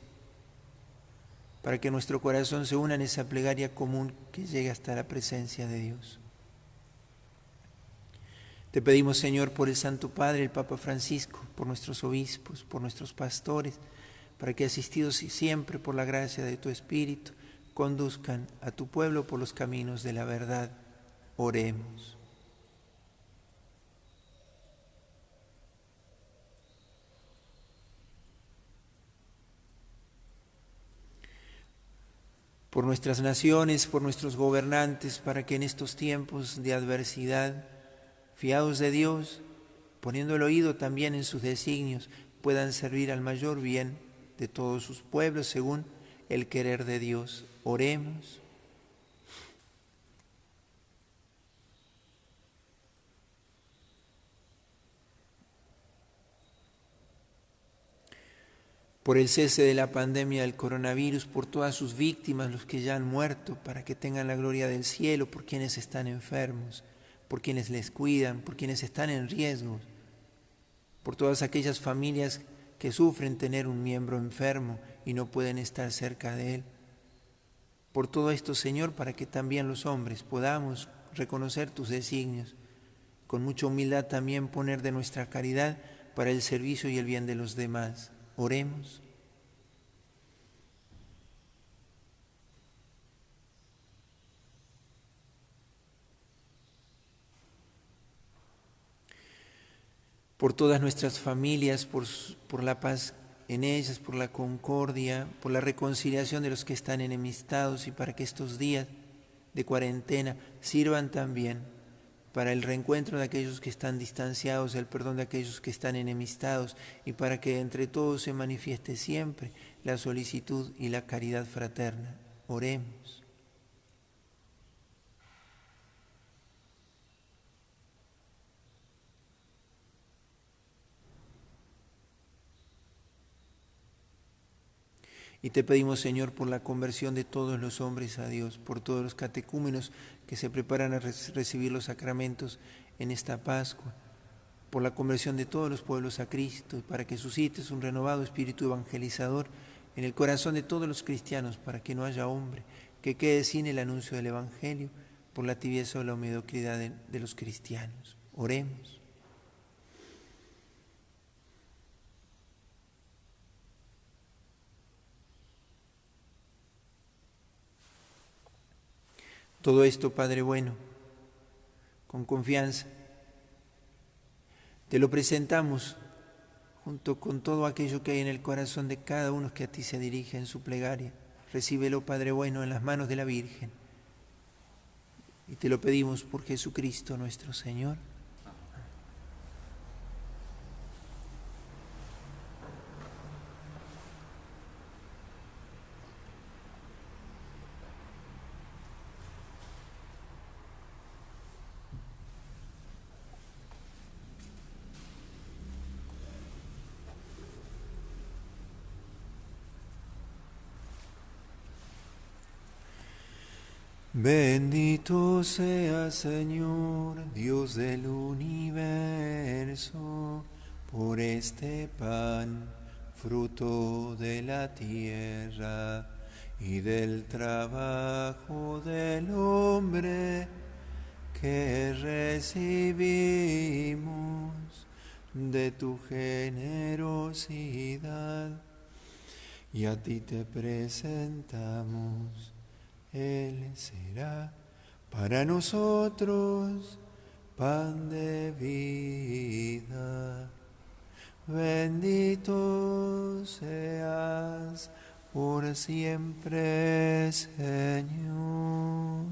para que nuestro corazón se una en esa plegaria común que llegue hasta la presencia de Dios. Te pedimos, Señor, por el Santo Padre, el Papa Francisco, por nuestros obispos, por nuestros pastores, para que, asistidos siempre por la gracia de tu Espíritu, conduzcan a tu pueblo por los caminos de la verdad. Oremos. Por nuestras naciones, por nuestros gobernantes, para que en estos tiempos de adversidad, fiados de Dios, poniendo el oído también en sus designios, puedan servir al mayor bien de todos sus pueblos según el querer de Dios. Oremos. Por el cese de la pandemia del coronavirus, por todas sus víctimas, los que ya han muerto, para que tengan la gloria del cielo, por quienes están enfermos, por quienes les cuidan, por quienes están en riesgo, por todas aquellas familias que sufren tener un miembro enfermo y no pueden estar cerca de él. Por todo esto, Señor, para que también los hombres podamos reconocer tus designios, con mucha humildad también poner de nuestra caridad para el servicio y el bien de los demás. Oremos. Por todas nuestras familias, por la paz en ellas, por la concordia, por la reconciliación de los que están enemistados y para que estos días de cuarentena sirvan también para el reencuentro de aquellos que están distanciados, el perdón de aquellos que están enemistados y para que entre todos se manifieste siempre la solicitud y la caridad fraterna. Oremos. Y te pedimos, Señor, por la conversión de todos los hombres a Dios, por todos los catecúmenos que se preparan a recibir los sacramentos en esta Pascua, por la conversión de todos los pueblos a Cristo, y para que suscites un renovado espíritu evangelizador en el corazón de todos los cristianos, para que no haya hombre que quede sin el anuncio del Evangelio por la tibieza o la mediocridad de los cristianos. Oremos. Todo esto, Padre bueno, con confianza, te lo presentamos junto con todo aquello que hay en el corazón de cada uno que a ti se dirige en su plegaria. Recíbelo, Padre bueno, en las manos de la Virgen. Y te lo pedimos por Jesucristo nuestro Señor. Bendito sea, Señor, Dios del universo, por este pan, fruto de la tierra y del trabajo del hombre que recibimos de tu generosidad. Y a ti te presentamos. Él será para nosotros pan de vida. Bendito seas por siempre, Señor.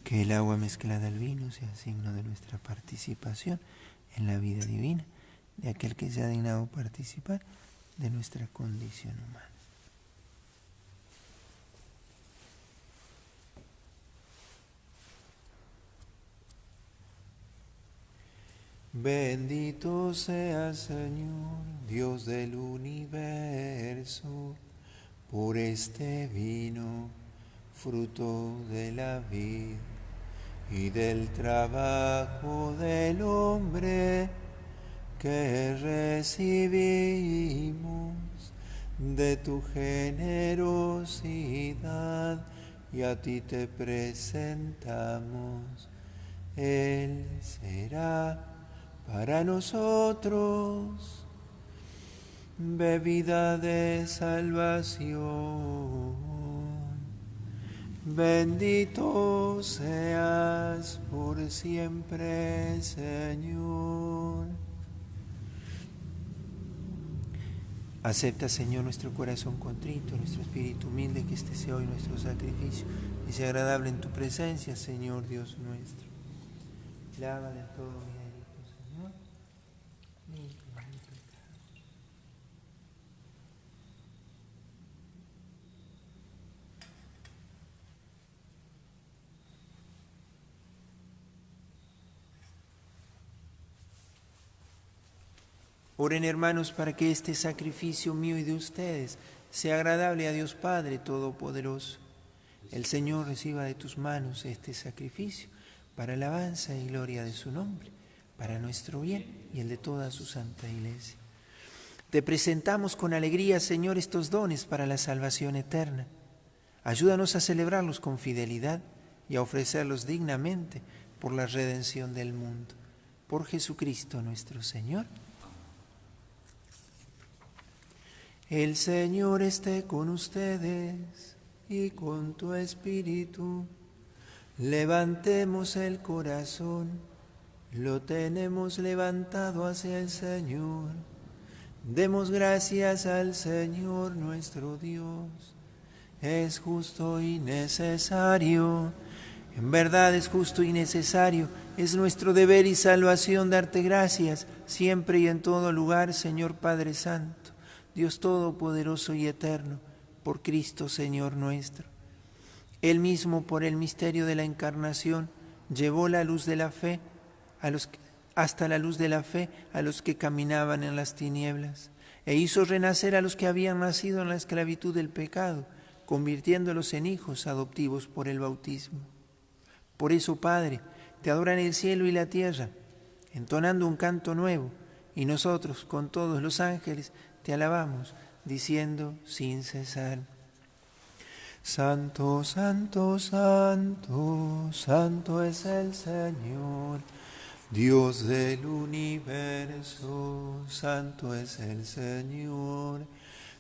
Que el agua mezclada al vino sea signo de nuestra participación en la vida divina de aquel que se ha dignado participar de nuestra condición humana. Bendito seas, Señor, Dios del universo, por este vino, fruto de la vid y del trabajo del hombre que recibimos de tu generosidad, y a ti te presentamos. Él será para nosotros bebida de salvación. Bendito seas por siempre, Señor. Acepta, Señor, nuestro corazón contrito, nuestro espíritu humilde, que este sea hoy nuestro sacrificio y sea agradable en tu presencia, Señor Dios nuestro. Láva de todo mi delito, Señor. Limpia mi pecado. Oren, hermanos, para que este sacrificio mío y de ustedes sea agradable a Dios Padre Todopoderoso. El Señor reciba de tus manos este sacrificio para alabanza y gloria de su nombre, para nuestro bien y el de toda su santa Iglesia. Te presentamos con alegría, Señor, estos dones para la salvación eterna. Ayúdanos a celebrarlos con fidelidad y a ofrecerlos dignamente por la redención del mundo. Por Jesucristo nuestro Señor. El Señor esté con ustedes y con tu espíritu. Levantemos el corazón, lo tenemos levantado hacia el Señor. Demos gracias al Señor nuestro Dios. Es justo y necesario, en verdad es justo y necesario, es nuestro deber y salvación darte gracias siempre y en todo lugar, Señor Padre Santo, Dios Todopoderoso y Eterno, por Cristo Señor nuestro. Él mismo, por el misterio de la encarnación, llevó la luz de la fe hasta la luz de la fe a los que caminaban en las tinieblas, e hizo renacer a los que habían nacido en la esclavitud del pecado, convirtiéndolos en hijos adoptivos por el bautismo. Por eso, Padre, te adoran el cielo y la tierra, entonando un canto nuevo, y nosotros, con todos los ángeles, te alabamos, diciendo sin cesar: Santo, santo, santo, santo es el Señor, Dios del universo, santo es el Señor.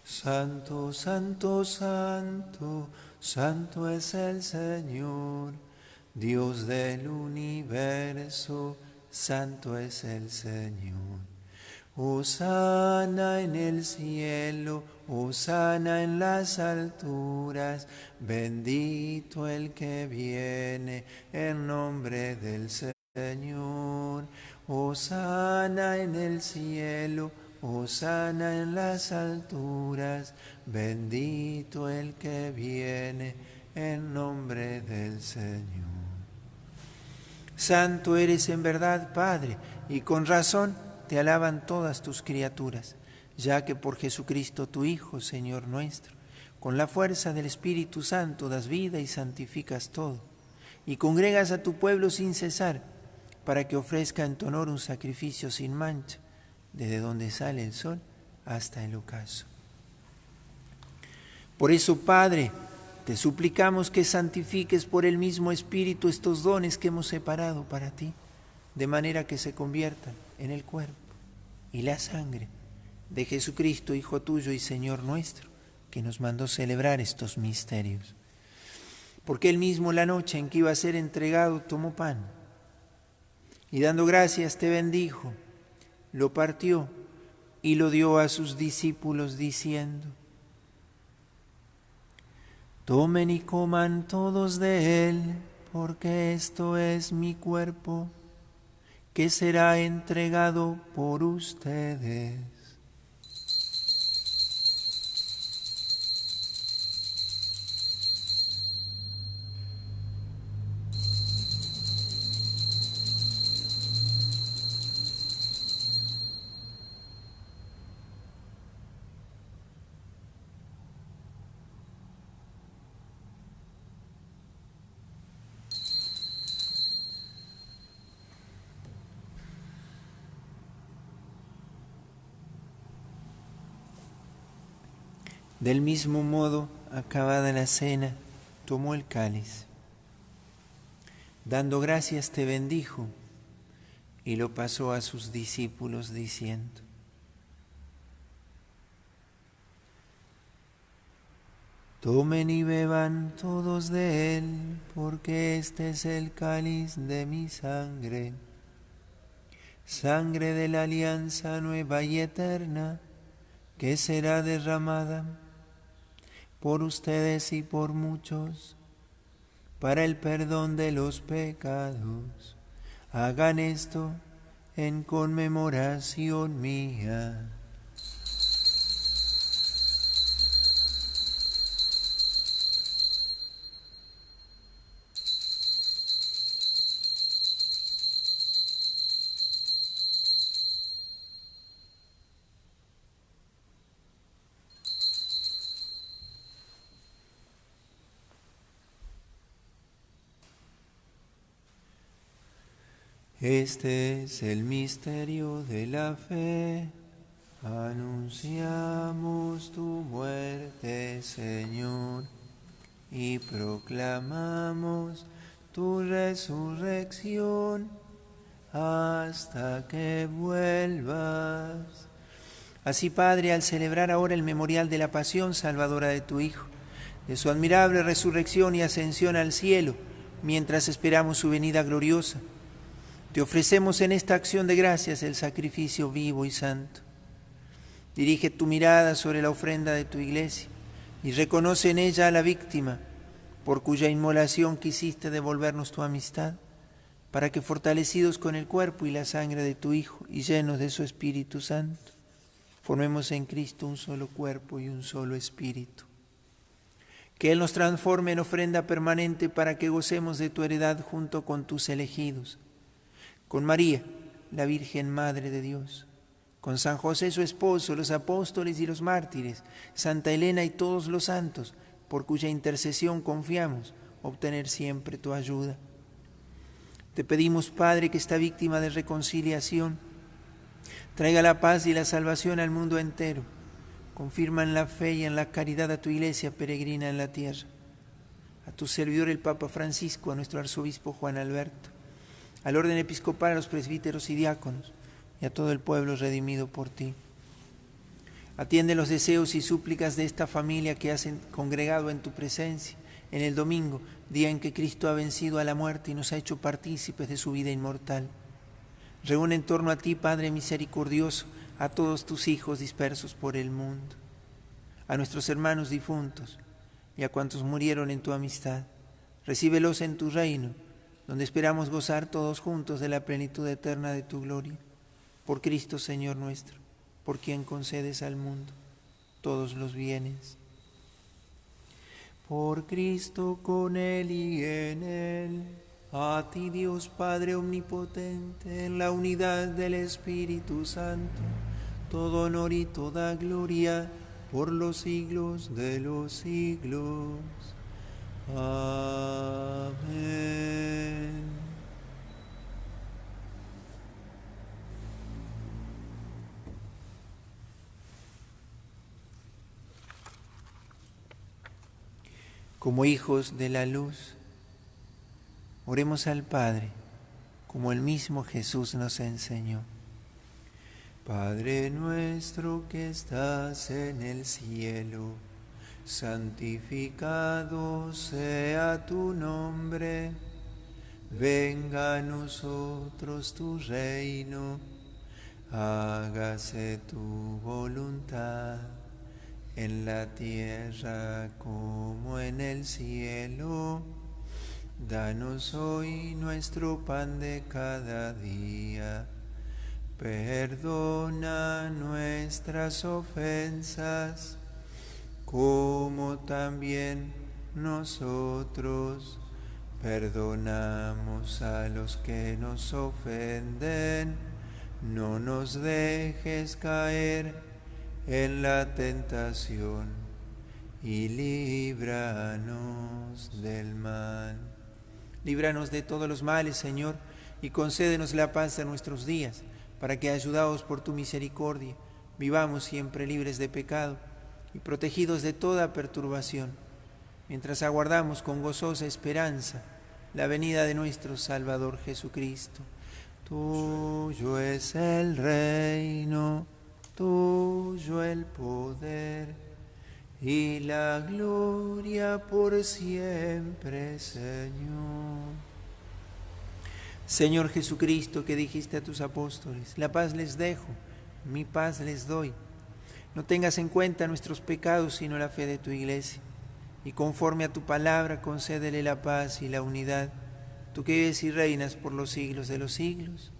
Santo, santo, santo, santo es el Señor, Dios del universo, santo es el Señor. Hosana en el cielo, hosana en las alturas, bendito el que viene en nombre del Señor. Hosana en el cielo, hosana en las alturas, bendito el que viene en nombre del Señor. Santo eres en verdad, Padre, y con razón te alaban todas tus criaturas, ya que por Jesucristo tu Hijo, Señor nuestro, con la fuerza del Espíritu Santo das vida y santificas todo, y congregas a tu pueblo sin cesar, para que ofrezca en tu honor un sacrificio sin mancha, desde donde sale el sol hasta el ocaso. Por eso, Padre, te suplicamos que santifiques por el mismo Espíritu estos dones que hemos separado para ti, de manera que se conviertan en el cuerpo y la sangre de Jesucristo, Hijo tuyo y Señor nuestro, que nos mandó celebrar estos misterios. Porque Él mismo, la noche en que iba a ser entregado, tomó pan y dando gracias te bendijo, lo partió y lo dio a sus discípulos diciendo: Tomen y coman todos de él, porque esto es mi cuerpo, que será entregado por ustedes. Del mismo modo, acabada la cena, tomó el cáliz. Dando gracias te bendijo y lo pasó a sus discípulos diciendo: tomen y beban todos de él, porque este es el cáliz de mi sangre, sangre de la alianza nueva y eterna, que será derramada por ustedes y por muchos, para el perdón de los pecados. Hagan esto en conmemoración mía. Este es el misterio de la fe. Anunciamos tu muerte, Señor, y proclamamos tu resurrección hasta que vuelvas. Así, Padre, al celebrar ahora el memorial de la pasión salvadora de tu Hijo, de su admirable resurrección y ascensión al cielo, mientras esperamos su venida gloriosa, te ofrecemos en esta acción de gracias el sacrificio vivo y santo. Dirige tu mirada sobre la ofrenda de tu iglesia y reconoce en ella a la víctima por cuya inmolación quisiste devolvernos tu amistad, para que fortalecidos con el cuerpo y la sangre de tu Hijo y llenos de su Espíritu Santo, formemos en Cristo un solo cuerpo y un solo espíritu. Que Él nos transforme en ofrenda permanente para que gocemos de tu heredad junto con tus elegidos, con María, la Virgen Madre de Dios, con San José su esposo, los apóstoles y los mártires, Santa Elena y todos los santos, por cuya intercesión confiamos obtener siempre tu ayuda. Te pedimos, Padre, que esta víctima de reconciliación traiga la paz y la salvación al mundo entero. Confirma en la fe y en la caridad a tu iglesia peregrina en la tierra, a tu servidor el Papa Francisco, a nuestro arzobispo Juan Alberto, al orden episcopal, a los presbíteros y diáconos, y a todo el pueblo redimido por ti. Atiende los deseos y súplicas de esta familia que has congregado en tu presencia en el domingo, día en que Cristo ha vencido a la muerte y nos ha hecho partícipes de su vida inmortal. Reúne en torno a ti, Padre misericordioso, a todos tus hijos dispersos por el mundo, a nuestros hermanos difuntos y a cuantos murieron en tu amistad. Recíbelos en tu reino, donde esperamos gozar todos juntos de la plenitud eterna de tu gloria. Por Cristo, Señor nuestro, por quien concedes al mundo todos los bienes. Por Cristo, con Él y en Él, a ti Dios Padre omnipotente, en la unidad del Espíritu Santo, todo honor y toda gloria por los siglos de los siglos. Amén. Como hijos de la luz, oremos al Padre, como el mismo Jesús nos enseñó. Padre nuestro que estás en el cielo, santificado sea tu nombre. Venga a nosotros tu reino, hágase tu voluntad, en la tierra como en el cielo. Danos hoy nuestro pan de cada día. Perdona nuestras ofensas, como también nosotros perdonamos a los que nos ofenden. No nos dejes caer en la tentación y líbranos del mal. Líbranos de todos los males, Señor, y concédenos la paz de nuestros días, para que, ayudados por tu misericordia, vivamos siempre libres de pecado y protegidos de toda perturbación, mientras aguardamos con gozosa esperanza la venida de nuestro Salvador Jesucristo. Tuyo es el reino, tuyo el poder y la gloria por siempre, Señor. Señor Jesucristo, que dijiste a tus apóstoles: la paz les dejo, mi paz les doy. No tengas en cuenta nuestros pecados, sino la fe de tu Iglesia. Y conforme a tu palabra, concédele la paz y la unidad, tú que vives y reinas por los siglos de los siglos.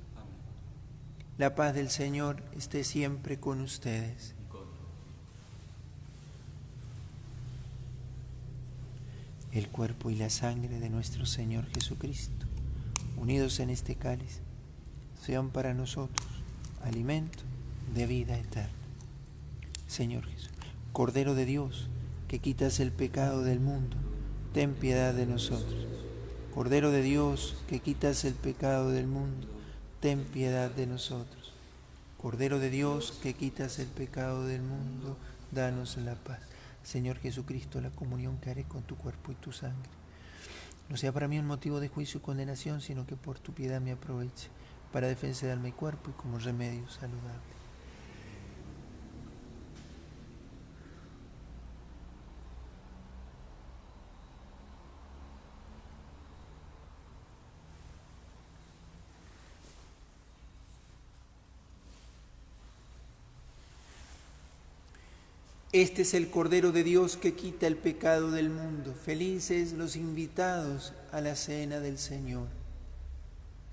La paz del Señor esté siempre con ustedes. El cuerpo y la sangre de nuestro Señor Jesucristo, unidos en este cáliz, sean para nosotros alimento de vida eterna. Señor Jesús, Cordero de Dios, que quitas el pecado del mundo, ten piedad de nosotros. Cordero de Dios, que quitas el pecado del mundo, ten piedad de nosotros. Cordero de Dios, que quitas el pecado del mundo, danos la paz. Señor Jesucristo, la comunión que haré con tu cuerpo y tu sangre no sea para mí un motivo de juicio y condenación, sino que por tu piedad me aproveche para defensa de alma y cuerpo y como remedio saludable. Este es el Cordero de Dios que quita el pecado del mundo. Felices los invitados a la cena del Señor.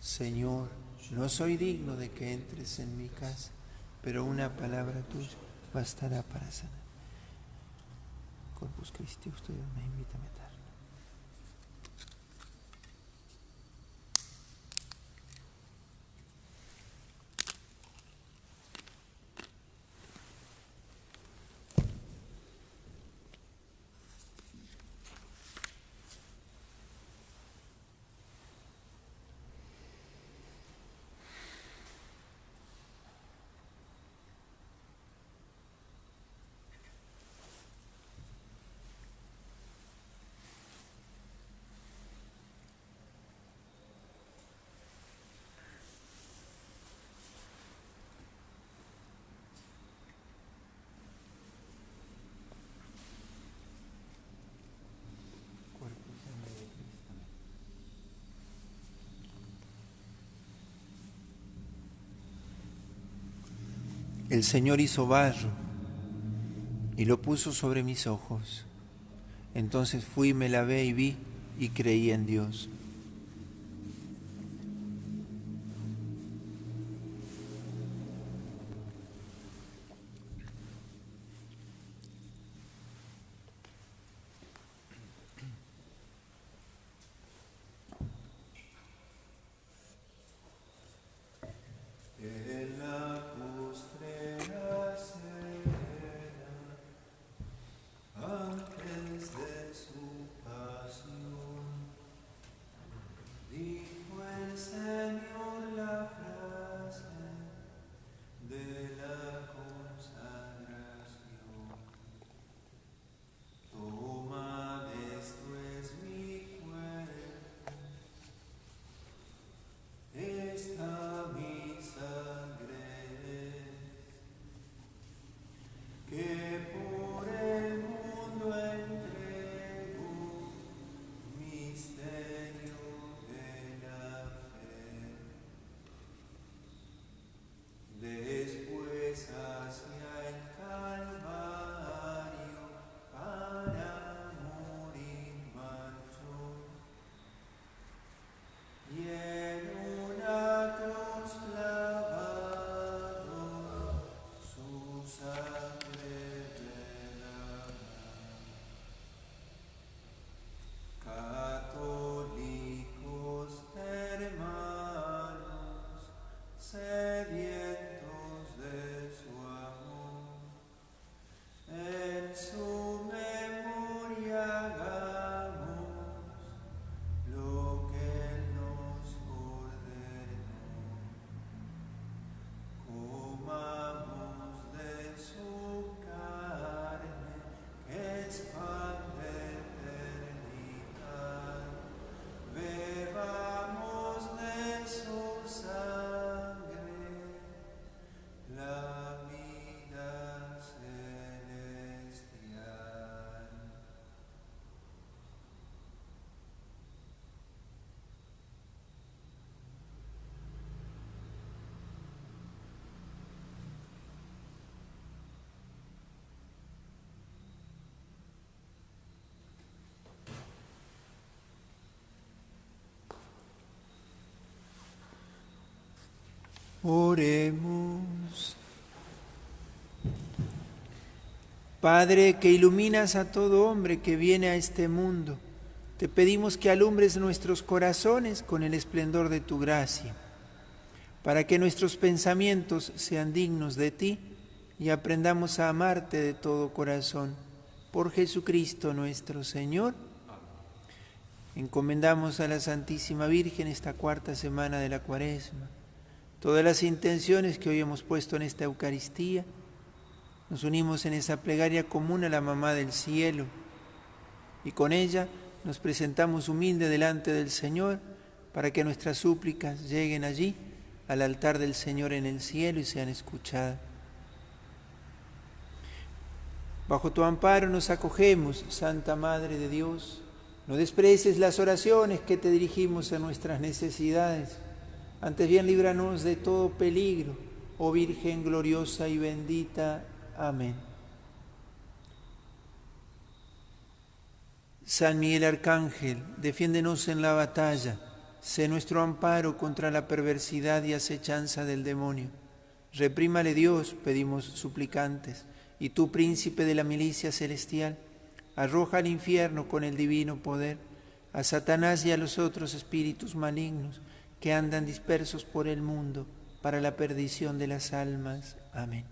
Señor, no soy digno de que entres en mi casa, pero una palabra tuya bastará para sanar. Corpus Christi, usted me invita a meter. El Señor hizo barro y lo puso sobre mis ojos. Entonces fui, me lavé y vi y creí en Dios. Oremos. Padre, que iluminas a todo hombre que viene a este mundo, te pedimos que alumbres nuestros corazones con el esplendor de tu gracia, para que nuestros pensamientos sean dignos de ti y aprendamos a amarte de todo corazón. Por Jesucristo nuestro Señor. Encomendamos a la Santísima Virgen esta cuarta semana de la Cuaresma. Todas las intenciones que hoy hemos puesto en esta Eucaristía, nos unimos en esa plegaria común a la Mamá del Cielo y con ella nos presentamos humilde delante del Señor para que nuestras súplicas lleguen allí al altar del Señor en el cielo y sean escuchadas. Bajo tu amparo nos acogemos, Santa Madre de Dios. No desprecies las oraciones que te dirigimos en nuestras necesidades. Antes bien, líbranos de todo peligro, oh Virgen gloriosa y bendita. Amén. San Miguel Arcángel, defiéndenos en la batalla. Sé nuestro amparo contra la perversidad y acechanza del demonio. Reprímale Dios, pedimos suplicantes, y tú, príncipe de la milicia celestial, arroja al infierno con el divino poder a Satanás y a los otros espíritus malignos que andan dispersos por el mundo para la perdición de las almas. Amén.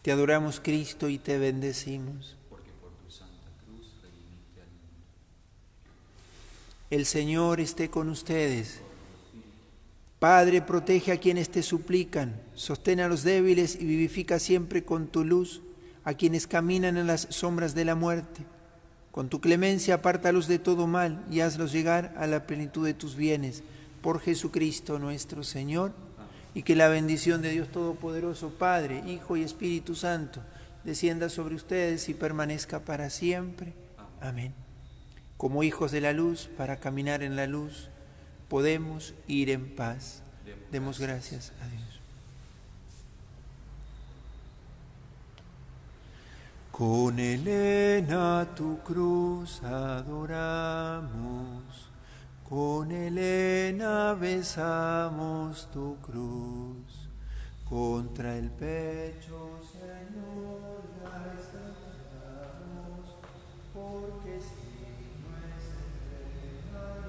Te adoramos, Cristo, y te bendecimos. Porque por tu santa cruz redimiste al mundo. El Señor esté con ustedes. Padre, protege a quienes te suplican, sostén a los débiles y vivifica siempre con tu luz a quienes caminan en las sombras de la muerte. Con tu clemencia apártalos de todo mal y hazlos llegar a la plenitud de tus bienes. Por Jesucristo nuestro Señor. Y que la bendición de Dios Todopoderoso, Padre, Hijo y Espíritu Santo, descienda sobre ustedes y permanezca para siempre. Amén. Como hijos de la luz, para caminar en la luz, podemos ir en paz. Demos gracias a Dios. Con Elena tu cruz adoramos, con Elena besamos tu cruz, contra el pecho, Señor, la estamos, porque signo es el